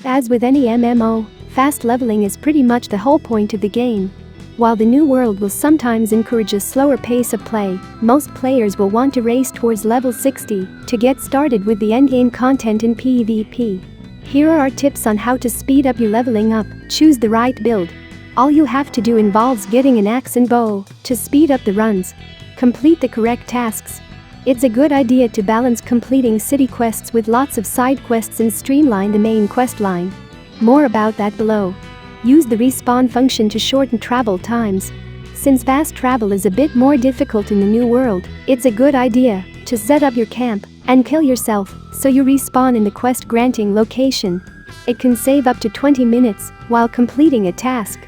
As with any MMO, fast leveling is pretty much the whole point of the game. While the new world will sometimes encourage a slower pace of play, most players will want to race towards level 60 to get started with the endgame content in PvP. Here are our tips on how to speed up your leveling up. Choose the right build. All you have to do involves getting an axe and bow to speed up the runs. Complete the correct tasks. It's a good idea to balance completing city quests with lots of side quests and streamline the main quest line. More about that below. Use the respawn function to shorten travel times. Since fast travel is a bit more difficult in the new world, it's a good idea to set up your camp and kill yourself so you respawn in the quest granting location. It can save up to 20 minutes while completing a task.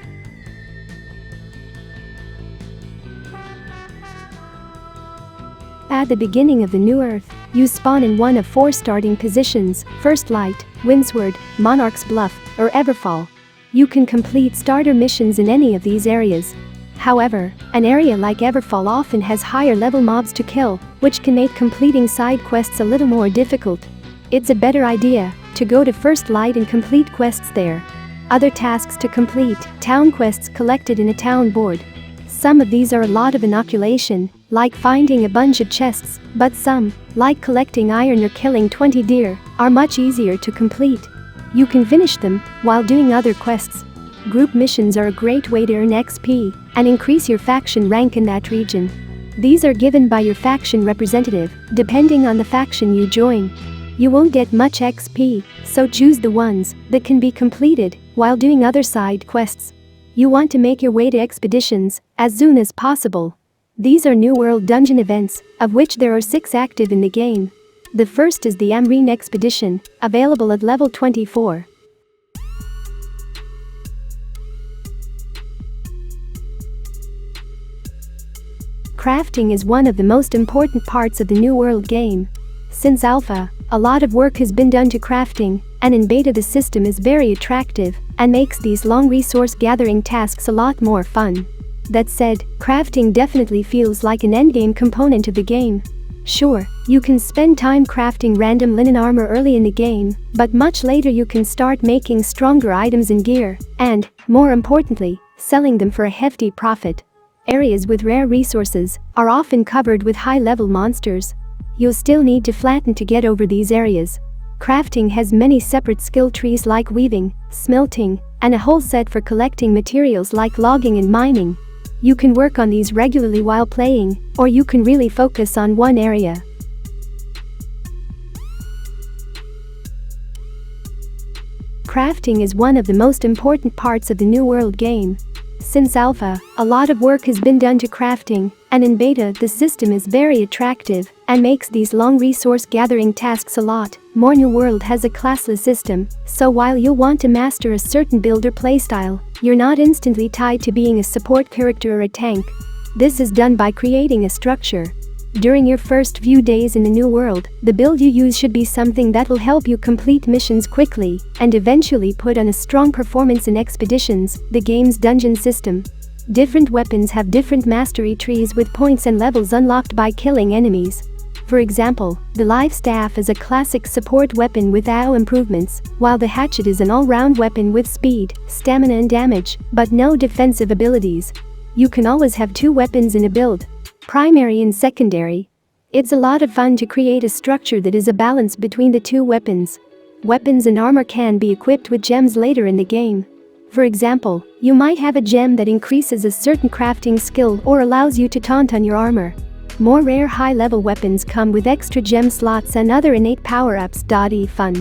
At the beginning of the new Earth, you spawn in one of 4 starting positions: First Light, Windsward, Monarch's Bluff, or Everfall. You can complete starter missions in any of these areas. However, an area like Everfall often has higher level mobs to kill, which can make completing side quests a little more difficult. It's a better idea to go to First Light and complete quests there. Other tasks to complete: town quests collected in a town board. Some of these are a lot of inoculation, like finding a bunch of chests, but some, like collecting iron or killing 20 deer, are much easier to complete. You can finish them while doing other quests. Group missions are a great way to earn XP and increase your faction rank in that region. These are given by your faction representative, depending on the faction you join. You won't get much XP, so choose the ones that can be completed while doing other side quests. You want to make your way to expeditions as soon as possible. These are New World dungeon events, of which there are 6 active in the game. The first is the Amreen Expedition, available at level 24. Crafting is one of the most important parts of the New World game. Since alpha, a lot of work has been done to crafting, and in beta the system is very attractive and makes these long resource gathering tasks a lot more fun. That said, crafting definitely feels like an endgame component of the game. Sure, you can spend time crafting random linen armor early in the game, but much later you can start making stronger items and gear, and, more importantly, selling them for a hefty profit. Areas with rare resources are often covered with high-level monsters. You'll still need to flatten to get over these areas. Crafting has many separate skill trees like weaving, smelting, and a whole set for collecting materials like logging and mining. You can work on these regularly while playing, or you can really focus on one area. Crafting is one of the most important parts of the New World game. Since alpha, a lot of work has been done to crafting, and in beta the system is very attractive and makes these long resource gathering tasks a lot more. New World has a classless system, so while you'll want to master a certain build or playstyle, you're not instantly tied to being a support character or a tank. This is done by creating a structure. During your first few days in the new world, the build you use should be something that will help you complete missions quickly and eventually put on a strong performance in expeditions, the game's dungeon system. Different weapons have different mastery trees with points and levels unlocked by killing enemies. For example, the life staff is a classic support weapon with AoE improvements, while the hatchet is an all-round weapon with speed, stamina and damage, but no defensive abilities. You can always have 2 weapons in a build, primary and secondary. It's a lot of fun to create a structure that is a balance between the 2 weapons. Weapons and armor can be equipped with gems later in the game. For example, you might have a gem that increases a certain crafting skill or allows you to taunt on your armor. More rare high-level weapons come with extra gem slots and other innate power-ups. Fun.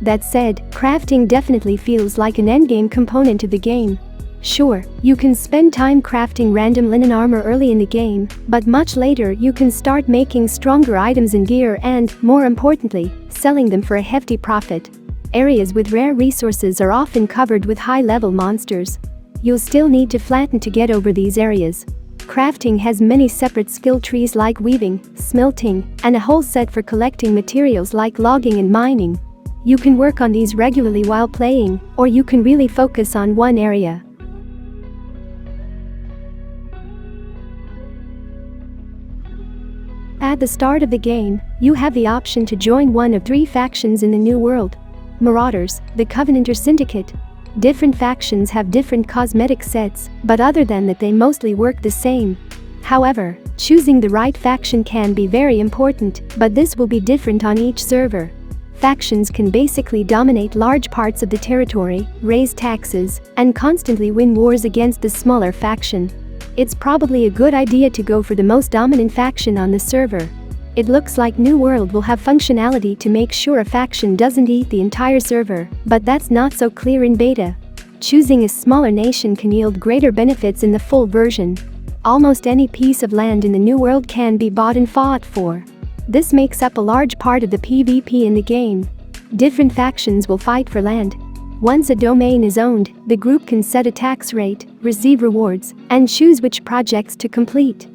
That said, crafting definitely feels like an endgame component of the game. Sure, you can spend time crafting random linen armor early in the game, but much later you can start making stronger items and gear and, more importantly, selling them for a hefty profit. Areas with rare resources are often covered with high-level monsters. You'll still need to flatten to get over these areas. Crafting has many separate skill trees like weaving, smelting, and a whole set for collecting materials like logging and mining. You can work on these regularly while playing, or you can really focus on one area. At the start of the game, you have the option to join one of 3 factions in the new world. Marauders, the Covenant or Syndicate. Different factions have different cosmetic sets, but other than that they mostly work the same. However, choosing the right faction can be very important, but this will be different on each server. Factions can basically dominate large parts of the territory, raise taxes, and constantly win wars against the smaller faction. It's probably a good idea to go for the most dominant faction on the server. It looks like New World will have functionality to make sure a faction doesn't eat the entire server, but that's not so clear in beta. Choosing a smaller nation can yield greater benefits in the full version. Almost any piece of land in the New World can be bought and fought for. This makes up a large part of the PvP in the game. Different factions will fight for land. Once a domain is owned, the group can set a tax rate, receive rewards, and choose which projects to complete.